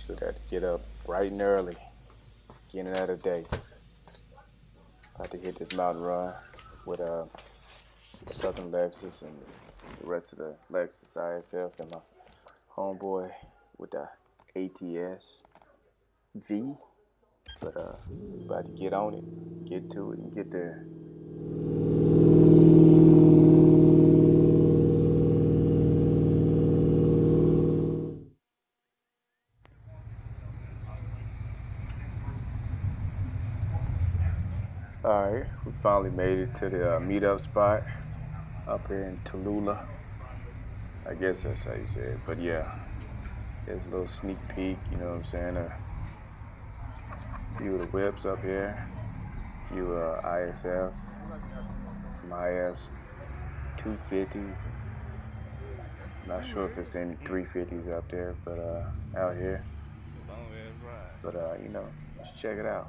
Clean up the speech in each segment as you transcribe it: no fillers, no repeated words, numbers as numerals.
So we got to get up bright and early, beginning of the day. About to hit this mountain run with Southern Lexus and the rest of the Lexus ISF and my homeboy with the ATS-V. But about to get on it, get to it, and get there. Alright, we finally made it to the meetup spot up here in Tallulah. I guess that's how you say it, but yeah, there's a little sneak peek, you know what I'm saying? A few of the whips up here, a few ISFs, some IS 250s. Not sure if there's any 350s up there, but out here. But you know, let's check it out.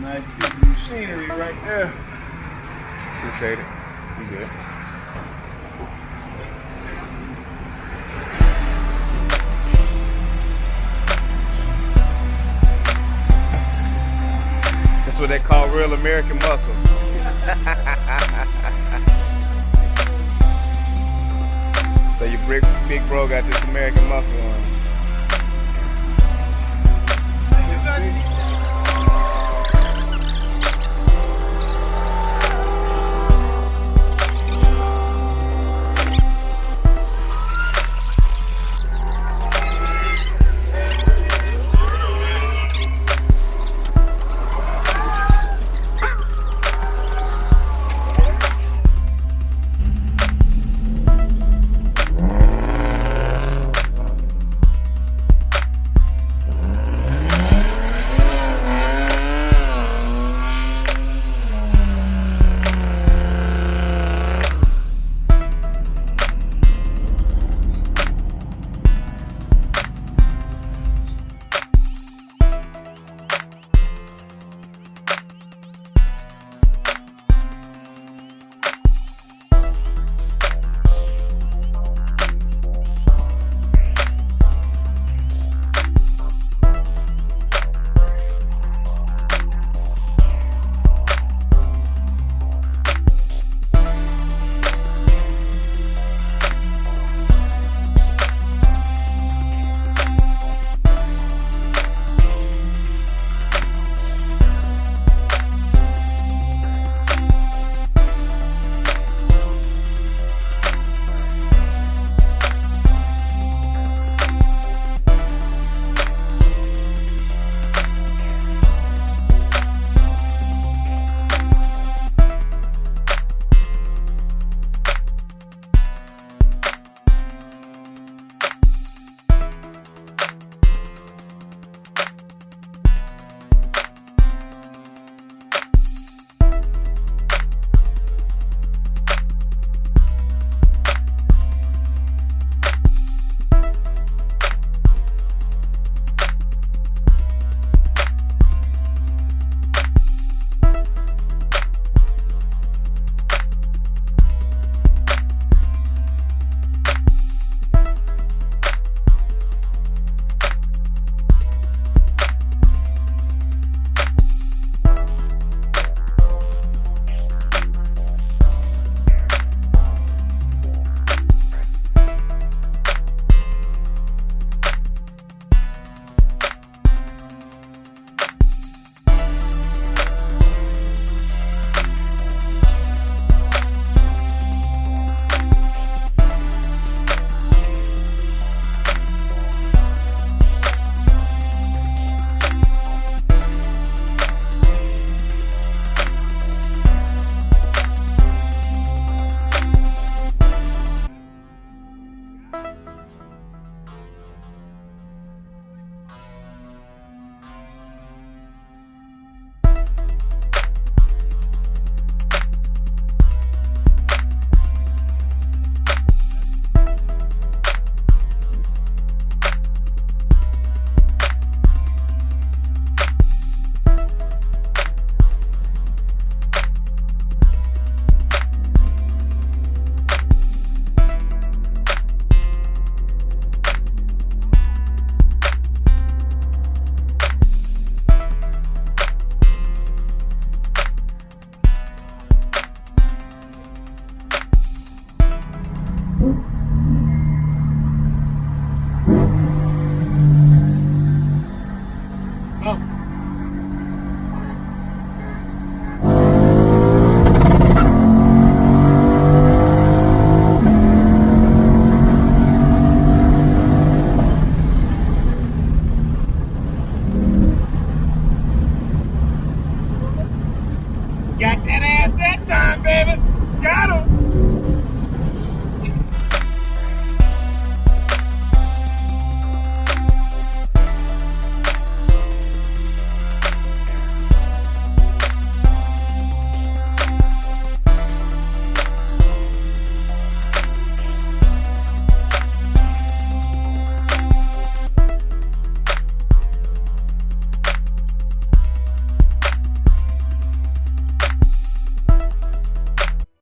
Nice piece of scenery right there. Appreciate it. You good. That's what they call real American muscle. So your big bro got this American muscle on.